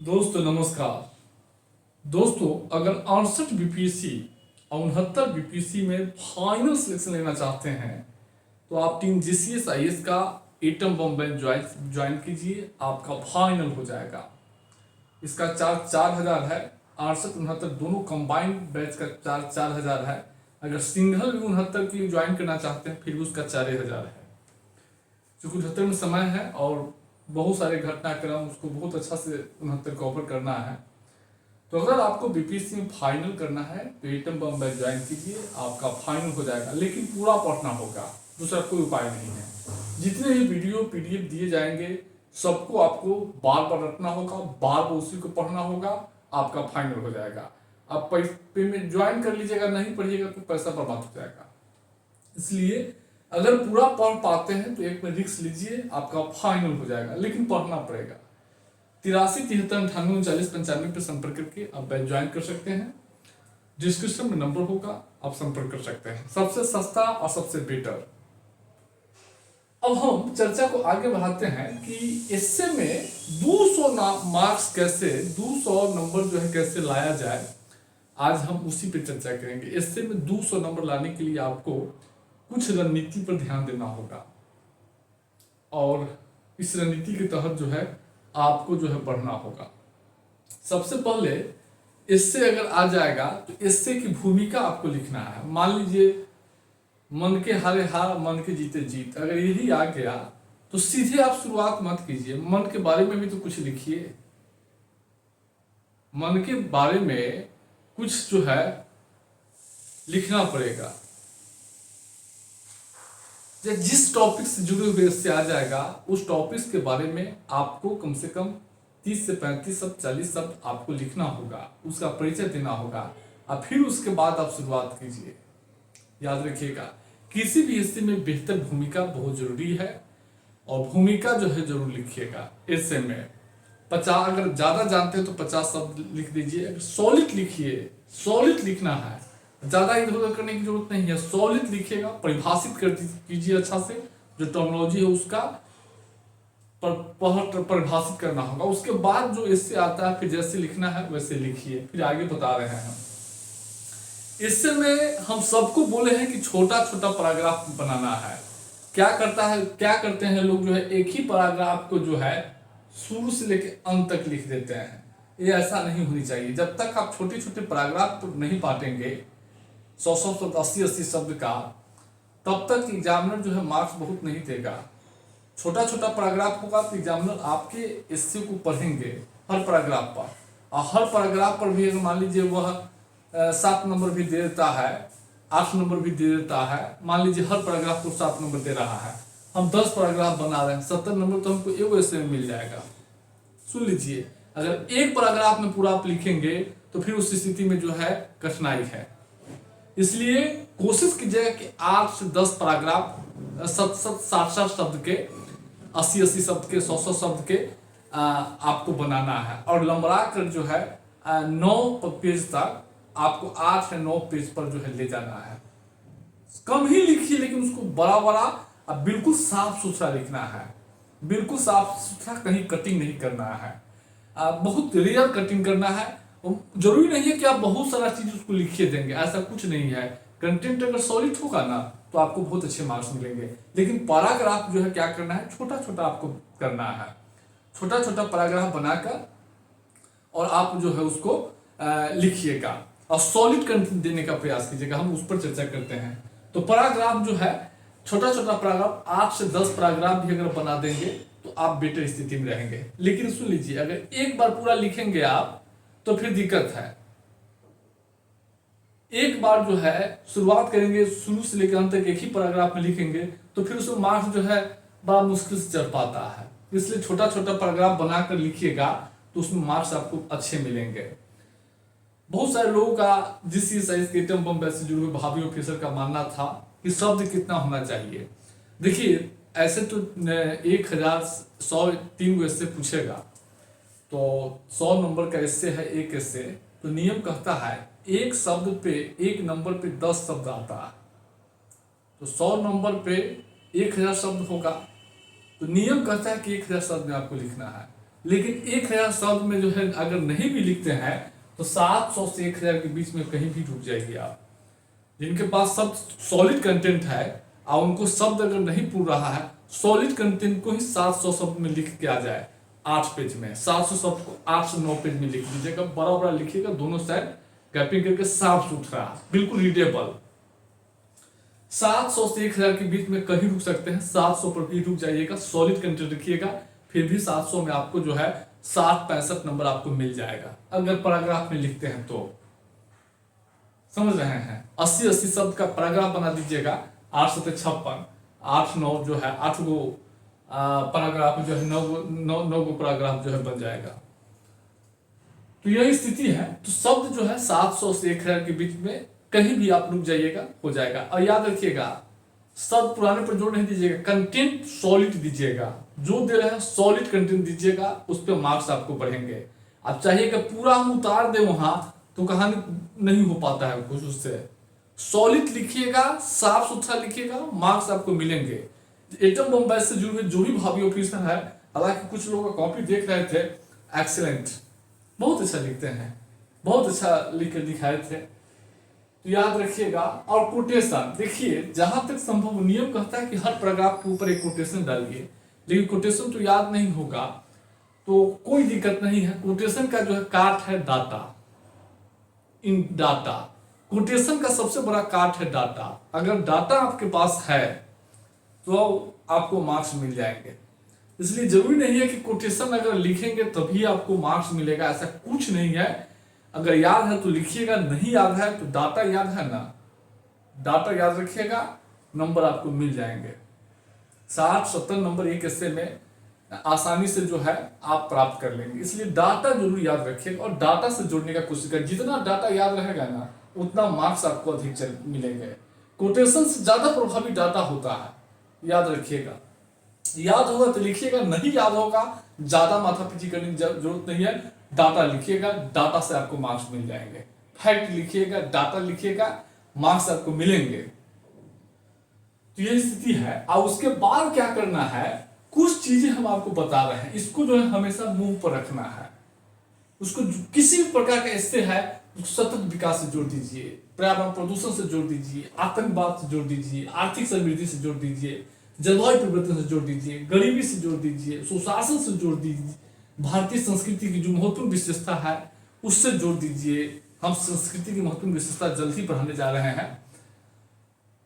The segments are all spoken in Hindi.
दोस्तों नमस्कार। दोस्तों अगर 68 बीपीएससी और 69 बीपीएससी में फाइनल सिलेक्शन लेना चाहते हैं तो आप टीम जीसीएस आईएएस का एटम बम बैच ज्वाइन कीजिए, आपका फाइनल हो जाएगा। इसका चार्ज 4000 है। 68 69 दोनों कंबाइंड बैच का चार्ज 4000 है। अगर सिंगल भी 69 के लिए ज्वाइन करना चाहते हैं फिर भी उसका 4000 है। चूँकि 69 में समय है और बहुत सारे घटनाक्रम उसको बहुत अच्छा से 69 कवर करना है, तो अगर आपको बीपीएससी में फाइनल करना है तो एटम बम बैच ज्वाइन कीजिए, आपका फाइनल हो जाएगा। लेकिन पूरा पढ़ना होगा, दूसरा कोई उपाय नहीं है। जितने भी वीडियो पीडीएफ दिए जाएंगे सबको आपको बार बार रटना होगा, बार बार उसी को पढ़ना होगा, आपका फाइनल हो जाएगा। आप पेमेंट ज्वाइन कर लीजिएगा, नहीं पढ़िएगा तो पैसा बर्बाद हो जाएगा। इसलिए अगर पूरा पढ़ पाते हैं तो एक में रिस्क लीजिए, आपका फाइनल हो जाएगा, लेकिन पढ़ना पड़ेगा। 83 73 98 49 95 पे संपर्क करके आप बैच ज्वाइन कर सकते हैं। डिस्क्रिप्शन में नंबर होगा, आप संपर्क कर सकते हैं। सबसे सस्ता और सबसे बेटर। अब हम चर्चा को आगे बढ़ाते हैं कि एस्से में 200 मार्क्स कैसे, 200 नंबर जो है कैसे लाया जाए। आज हम उसी पे चर्चा करेंगे। एस्से में 200 नंबर लाने के लिए आपको कुछ रणनीति पर ध्यान देना होगा और इस रणनीति के तहत जो है आपको जो है पढ़ना होगा। सबसे पहले इससे अगर आ जाएगा तो इससे की भूमिका आपको लिखना है। मान लीजिए मन के हारे हार, मन के जीते जीत, अगर यही आ गया तो सीधे आप शुरुआत मत कीजिए, मन के बारे में भी तो कुछ लिखिए। मन के बारे में कुछ जो है लिखना पड़ेगा। जिस टॉपिक से जुड़े हुए इससे आ जाएगा उस टॉपिक के बारे में आपको कम से कम 30 से 35 शब्द 40 शब्द आपको लिखना होगा, उसका परिचय देना होगा और फिर उसके बाद आप शुरुआत कीजिए। याद रखिएगा किसी भी हिस्से में बेहतर भूमिका बहुत जरूरी है और भूमिका जो है जरूर लिखिएगा। ऐसे में 50, अगर ज्यादा जानते हैं तो 50 शब्द लिख दीजिए। सॉलिड लिखिए, सॉलिड लिखना है, ज्यादा इधर उधर करने की जरूरत नहीं है। सॉलिड लिखिएगा, परिभाषित कर कीजिए अच्छा से, जो टर्मिनोलॉजी है उसका परिभाषित करना होगा। उसके बाद जो इससे आता है फिर जैसे लिखना है वैसे लिखिए। फिर आगे बता रहे हैं हम इससे में हम सबको बोले हैं कि छोटा छोटा पैराग्राफ बनाना है। क्या करते हैं लोग जो है एक ही पैराग्राफ को जो है शुरू से लेकर अंत तक लिख देते हैं। ये ऐसा नहीं होनी चाहिए। जब तक आप छोटे छोटे पैराग्राफ तो नहीं बांटेंगे 100 शब्द 80 शब्द का, तब तक एग्जामिनर जो है मार्क्स बहुत नहीं देगा। छोटा छोटा पैराग्राफ होगा तो एग्जामिनर आपके एस्से को पढ़ेंगे हर पैराग्राफ पर, और हर पैराग्राफ पर भी अगर मान लीजिए वह 7 नंबर भी दे देता है, 8 नंबर भी दे देता है, मान लीजिए हर पैराग्राफ को 7 नंबर दे रहा है, हम 10 पैराग्राफ बना रहे हैं, 70 नंबर तो हमको एक एस्से में मिल जाएगा। सुन लीजिए, अगर एक पैराग्राफ में पूरा आप लिखेंगे तो फिर उस स्थिति में जो है कठिनाई है। इसलिए कोशिश कीजिएगा कि 8 से 10 पैराग्राफ 60 शब्द के, 80 शब्द के, 100 शब्द के आपको बनाना है और लंबा कर जो है 9 पेज तक आपको 8 या 9 पेज पर जो है ले जाना है। कम ही लिखिए लेकिन उसको बड़ा बड़ा बिल्कुल साफ सुथरा लिखना है, बिल्कुल साफ सुथरा, कहीं कटिंग नहीं करना है, बहुत रेयर कटिंग करना है। जरूरी नहीं है कि आप बहुत सारा चीज उसको लिखिए देंगे, ऐसा कुछ नहीं है। कंटेंट अगर सॉलिड होगा ना तो आपको बहुत अच्छे मार्क्स मिलेंगे। लेकिन पैराग्राफ जो है क्या करना है, छोटा छोटा आपको करना है, छोटा छोटा पैराग्राफ बनाकर और आप जो है उसको लिखिएगा और सॉलिड कंटेंट देने का प्रयास कीजिएगा। हम उस पर चर्चा करते हैं। तो पैराग्राफ जो है छोटा छोटा पैराग्राफ 8 से 10 पैराग्राफ भी अगर बना देंगे तो आप बेटर स्थिति में रहेंगे। लेकिन सुन लीजिए, अगर एक बार पूरा लिखेंगे आप तो फिर दिक्कत है। एक बार जो है शुरुआत करेंगे शुरू से लेकर अंत तक एक ही पैराग्राफ में लिखेंगे तो फिर उसमें मार्क्स जो है बड़ा मुश्किल से चढ़ पाता है। इसलिए छोटा छोटा पैराग्राफ बनाकर लिखिएगा तो उसमें मार्क्स आपको अच्छे मिलेंगे। बहुत सारे लोगों का जिस साइज के एटम बम बैच से जुड़े हुए भाभी ऑफिसर का मानना था कि शब्द कितना होना चाहिए। देखिए ऐसे तो 1103 एस्से पूछेगा तो 100 नंबर का एस्से है एक एस्से, तो नियम कहता है एक शब्द पे, एक नंबर पे 10 शब्द आता है। तो 100 नंबर पे 1000 शब्द होगा तो नियम कहता है कि 1000 शब्द में आपको लिखना है। लेकिन 1000 शब्द में जो है अगर नहीं भी लिखते हैं तो 700 से 1000 के बीच में कहीं भी रुक जाएगी आप। जिनके पास सब सॉलिड कंटेंट है और उनको शब्द अगर नहीं पूर रहा है, सॉलिड कंटेंट को ही 700 शब्द में लिख के आ जाए 8 पेज में, 700 शब्द को 8 से 9 पेज में लिख दीजिएगा, बड़ा बड़ा लिखिएगा, दोनों साइड कैपिंग करके साफ सुथरा बिल्कुल रीडेबल। 700 से 1000 के बीच में कहीं रुक सकते हैं, 700 पर भी रुक जाइएगा, सॉलिड कंटेंट रखिएगा, फिर भी 700 में आपको जो है 60-65 नंबर आपको मिल जाएगा अगर पैराग्राफ में लिखते हैं तो। समझ रहे हैं? 80-80 शब्द का पैराग्राफ बना दीजिएगा, 8 से 56, 8-9 जो है 8 गो पैराग्राफ जो है 9 गो पैराग्राफ जो है बन जाएगा। तो यही स्थिति है। तो शब्द जो है 700 से 1000 के बीच में कहीं भी आप रुक जाइएगा, हो जाएगा। और याद रखिएगा, शब्द पुराने पर जोर नहीं दीजिएगा, कंटेंट सॉलिड दीजिएगा, जो दे रहे हैं सॉलिड कंटेंट दीजिएगा, उस पर मार्क्स आपको बढ़ेंगे। आप चाहिएगा पूरा हम उतार दे वहां तो कहानी नहीं हो पाता है कुछ उससे। सॉलिड लिखिएगा, साफ सुथरा लिखिएगा, मार्क्स आपको मिलेंगे। एटम बम बैच से जुड़े जो भी भाभी ऑफिसर है, हालांकि कुछ लोग कॉपी देख रहे थे, एक्सीलेंट, बहुत अच्छा लिखते हैं, बहुत अच्छा लिख कर दिखाए थे। तो याद रखिएगा। और कोटेशन देखिए, जहां तक संभव नियम कहता है कि हर पैराग्राफ के ऊपर एक कोटेशन डालिए, लेकिन कोटेशन तो याद नहीं होगा तो कोई दिक्कत नहीं है। कोटेशन का जो है काट है डाटा, इन डाटा। कोटेशन का सबसे बड़ा काट है डाटा। अगर डाटा आपके पास है तो आपको मार्क्स मिल जाएंगे। इसलिए जरूरी नहीं है कि कोटेशन अगर लिखेंगे तभी आपको मार्क्स मिलेगा, ऐसा कुछ नहीं है। अगर याद है तो लिखिएगा, नहीं याद है तो डाटा याद है ना, डाटा याद रखिएगा, नंबर आपको मिल जाएंगे। 60-70 नंबर एक ऐसे में आसानी से जो है आप प्राप्त कर लेंगे। इसलिए डाटा जरूर याद रखिएगा और डाटा से जोड़ने का कोशिश करें। जितना डाटा याद रहेगा ना, उतना मार्क्स आपको अधिक मिलेंगे। कोटेशन से ज्यादा प्रभावी डाटा होता है, याद रखिएगा। याद होगा तो लिखिएगा, नहीं याद होगा ज्यादा माथापच्ची करने की जरूरत नहीं है। डाटा लिखिएगा, डाटा से आपको मार्क्स मिल जाएंगे। फैक्ट लिखिएगा, डाटा लिखिएगा, मार्क्स आपको मिलेंगे। तो यही स्थिति है। और उसके बाद क्या करना है, कुछ चीजें हम आपको बता रहे हैं, इसको जो है हमेशा मुंह पर रखना है। उसको किसी भी प्रकार का ऐसे है, सतत विकास से जोड़ दीजिए, पर्यावरण प्रदूषण से जोड़ दीजिए, आतंकवाद से जोड़ दीजिए, आर्थिक समृद्धि से जोड़ दीजिए, जलवायु परिवर्तन से जोड़ दीजिए, गरीबी से जोड़ दीजिए, सुशासन से जोड़ दीजिए, भारतीय संस्कृति की जो महत्वपूर्ण विशेषता है उससे जोड़ दीजिए। हम संस्कृति की महत्वपूर्ण विशेषता जल्द ही बढ़ाने जा रहे हैं।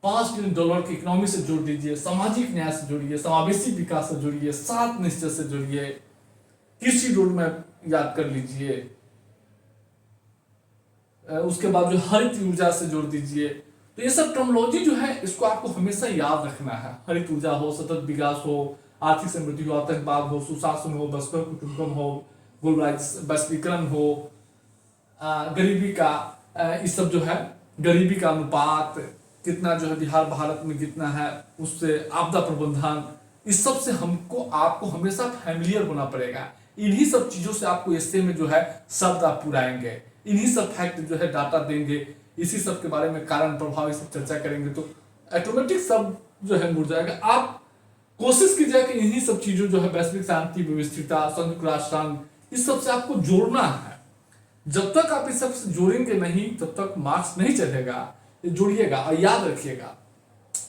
$5 ट्रिलियन की इकोनॉमी से जोड़ दीजिए, सामाजिक न्याय से जोड़िए, समावेशी विकास से जोड़िए, 7 निश्चय से जोड़िए, कृषि रोड मैप याद कर लीजिए, उसके बाद जो हरित ऊर्जा से जोड़ दीजिए। तो ये सब टर्मोलॉजी जो है इसको आपको हमेशा याद रखना है। हरित ऊर्जा हो, सतत विकास हो, आर्थिक समृद्धि हो, आतंकवाद हो, सुशासन हो, वसुधैव कुटुंबकम हो, वैश्वीकरण हो, गरीबी का इस सब जो है, गरीबी का अनुपात कितना जो है बिहार भारत में कितना है, उससे आपदा प्रबंधन, इस सब से हमको आपको हमेशा फैमिलियर होना पड़ेगा। इन्हीं सब चीजों से आपको एस्से में जो है शब्द आप पुराएंगे, इन्हीं सब फैक्ट जो है डाटा देंगे, इसी सब के बारे में कारण प्रभाव ये सब चर्चा करेंगे, तो ऑटोमेटिक सब जो है मुड़ जाएगा। आप कोशिश कीजिए कि इन्हीं सब चीजों जो है वैश्विक शांति, व्यवस्थितता, संयुक्त राष्ट्र संघ, इस सब से आपको जोड़ना है। जब तक आप इस सब से जोड़ेंगे नहीं तब तक मार्क्स नहीं चढ़ेगा। जोड़िएगा और याद रखिएगा,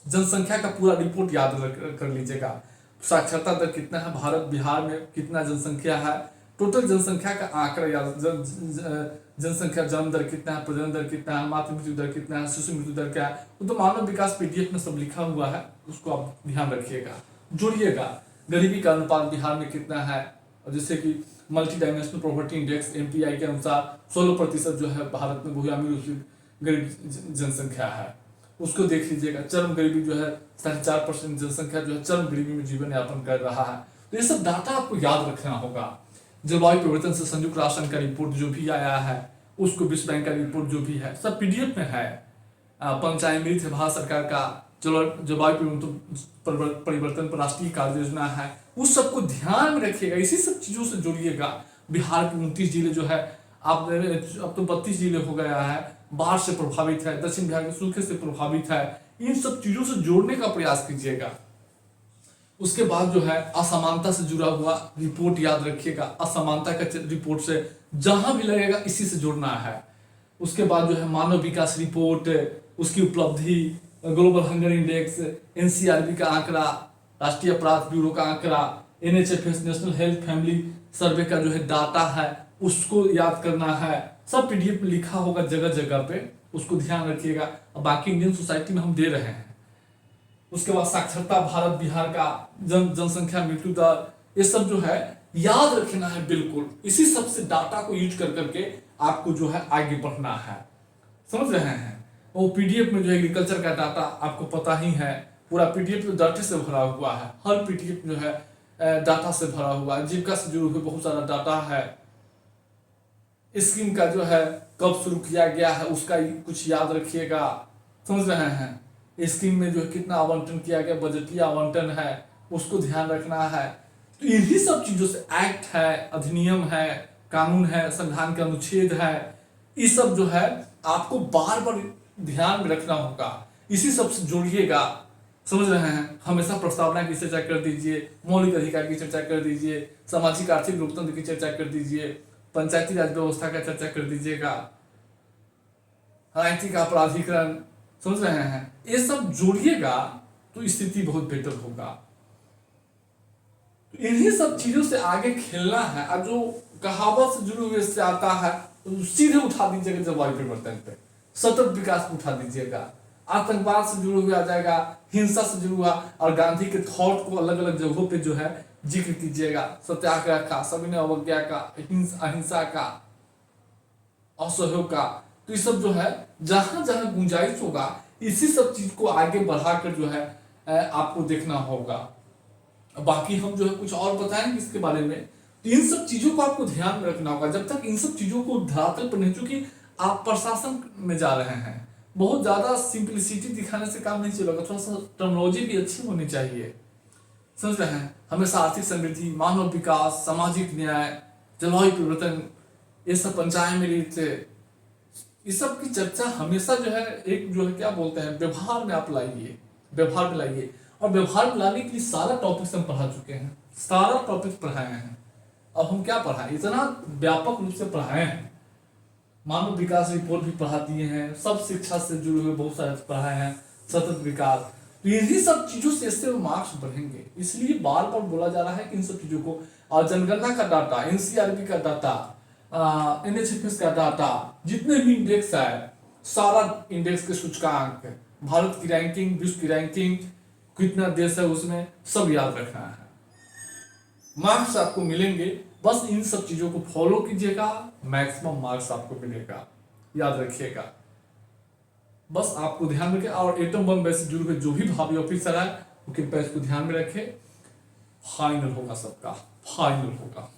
जनसंख्या का पूरा रिपोर्ट याद कर लीजिएगा। साक्षरता दर कितना है भारत बिहार में, कितना जनसंख्या है, टोटल जनसंख्या का आंकड़ा याद, जनसंख्या जन्म दर कितना है, प्रजनन दर कितना है, मातृ मृत्यु दर कितना है, शिशु मृत्यु दर क्या है, वो तो मानव विकास पीडीएफ में सब लिखा हुआ है, उसको आप ध्यान रखिएगा, जोड़िएगा। गरीबी का अनुपात बिहार में कितना है, और जैसे कि multi dimensional property index MPI के अनुसार 16% जो है भारत में भूमि गरीब जनसंख्या है, उसको देख लीजिएगा। चरम गरीबी जो है 4.5% जनसंख्या जो है चरम गरीबी में जीवन यापन कर रहा है। तो ये सब डाटा आपको याद रखना होगा। जलवायु परिवर्तन से संयुक्त राष्ट्र संघ का रिपोर्ट जो भी आया है, उसको विश्व बैंक का रिपोर्ट जो भी है, सब पीडीएफ में है। पंचायत है भारत सरकार का जलवायु परिवर्तन पर राष्ट्रीय कार्य योजना है, उस सबको ध्यान में रखिएगा, इसी सब चीजों से जोड़िएगा। बिहार के 29 जिले जो है अब तो 32 जिले हो गया है, बाढ़ से प्रभावित है, दक्षिण बिहार के सूखे से प्रभावित है, इन सब चीजों से जोड़ने का प्रयास कीजिएगा। उसके बाद जो है असमानता से जुड़ा हुआ रिपोर्ट याद रखिएगा, असमानता का रिपोर्ट से जहां भी लगेगा इसी से जुड़ना है। उसके बाद जो है मानव विकास रिपोर्ट, उसकी उपलब्धि, ग्लोबल हंगर इंडेक्स, एनसीआरबी का आंकड़ा, राष्ट्रीय अपराध ब्यूरो का आंकड़ा, एनएचएफएस नेशनल हेल्थ फैमिली सर्वे का जो है डाटा है उसको याद करना है। सब पीडीएफ में लिखा होगा जगह जगह पे, उसको ध्यान रखिएगा। बाकी इंडियन सोसाइटी में हम दे रहे हैं। उसके बाद साक्षरता भारत बिहार का, जनसंख्या मृत्यु दर, ये सब जो है याद रखना है बिल्कुल। इसी सब से डाटा को यूज कर करके आपको जो है आगे बढ़ना है, समझ रहे हैं। वो पीडीएफ में जो एग्रीकल्चर का डाटा आपको पता ही है, पूरा पीडीएफ तो डाटा से भरा हुआ है। हर पीडीएफ जो है डाटा से भरा हुआ है। जीविका से जुड़े हुए बहुत सारा डाटा है। स्कीम का जो है कब शुरू किया गया है उसका कुछ याद रखिएगा, समझ रहे हैं। स्कीम में जो है कितना आवंटन किया गया, बजटीय आवंटन है, उसको ध्यान रखना है। तो इन्हीं सब चीजों से एक्ट है, अधिनियम है, कानून है, संविधान का अनुच्छेद है, ये सब जो है आपको बार बार ध्यान में रखना होगा। इसी सब से जोड़िएगा, समझ रहे हैं। हमेशा प्रस्तावना की चर्चा कर दीजिए, मौलिक अधिकार की चर्चा कर दीजिए, सामाजिक आर्थिक लोकतंत्र की चर्चा कर दीजिए, पंचायती राज व्यवस्था का चर्चा कर दीजिएगा, राजनीतिक अपराधीकरण, समझ रहे हैं। ये सब जोड़िएगा तो स्थिति बहुत बेहतर होगा। तो इन्हीं सब चीजों से आगे खेलना है। और जो कहावत से जुड़े हुए से आता है तो सीधे उठा दीजिएगा जलवायु परिवर्तन पे, सतत विकास पे उठा दीजिएगा। आतंकवाद से जुड़े हुए आ जाएगा, हिंसा से जुड़ा हुआ, और गांधी के थॉट को अलग अलग जगहों पे जो है जिक्र कीजिएगा। सत्याग्रह का, सविनय अवज्ञा का, अहिंसा का, असहयोग का। तो ये सब जो है जहां जहां गुंजाइश होगा इसी सब चीज को आगे बढ़ाकर जो है आपको देखना होगा। बाकी हम जो है कुछ और बताएंगे इसके बारे में। तो इन सब चीजों को आपको ध्यान में रखना होगा। जब तक इन सब चीजों को धरातल पर नहीं, चूंकि आप प्रशासन में जा रहे हैं, बहुत ज्यादा सिंपलिसिटी दिखाने से काम नहीं चलेगा। थोड़ा सा टर्मिनोलॉजी भी अच्छी होनी चाहिए, समझ रहे हैं। हमेशा आर्थिक समृद्धि, मानव विकास, सामाजिक न्याय, जलवायु परिवर्तन, ये सब पंचायत में इस सब की चर्चा हमेशा जो है एक जो है क्या बोलते हैं व्यवहार में आप लाइए, व्यवहार में लाइए। और व्यवहार में लाने के लिए सारा टॉपिक्स हम पढ़ा चुके हैं, सारा टॉपिक पढ़ाए हैं। अब हम क्या पढ़ाएं, इतना व्यापक रूप से पढ़ाए हैं। मानव विकास रिपोर्ट भी पढ़ा दिए हैं, सब शिक्षा से जुड़े हुए बहुत सारे पढ़ाए हैं, सतत विकास। तो इन्हीं सब चीजों से इससे मार्क्स बढ़ेंगे। इसलिए बार बार बोला जा रहा है कि इन सब चीजों को, और जनगणना का डाटा, एनसीआरबी का डाटा, एनएचएफएस का डाटा, जितने भी इंडेक्स है, सारा इंडेक्स के सूचकांक, भारत की रैंकिंग, विश्व की रैंकिंग, कितना देश है उसमें, सब याद रखना है। मार्क्स आपको मिलेंगे, बस इन सब चीजों को फॉलो कीजिएगा, मैक्सिमम मार्क्स आपको मिलेगा, याद रखिएगा। बस आपको ध्यान रखें। और एटम बम वैसे जुड़े हुए जो भी भावी ऑफिसर है वो कृपया इसको ध्यान में रखें। फाइनल होगा सबका, फाइनल होगा।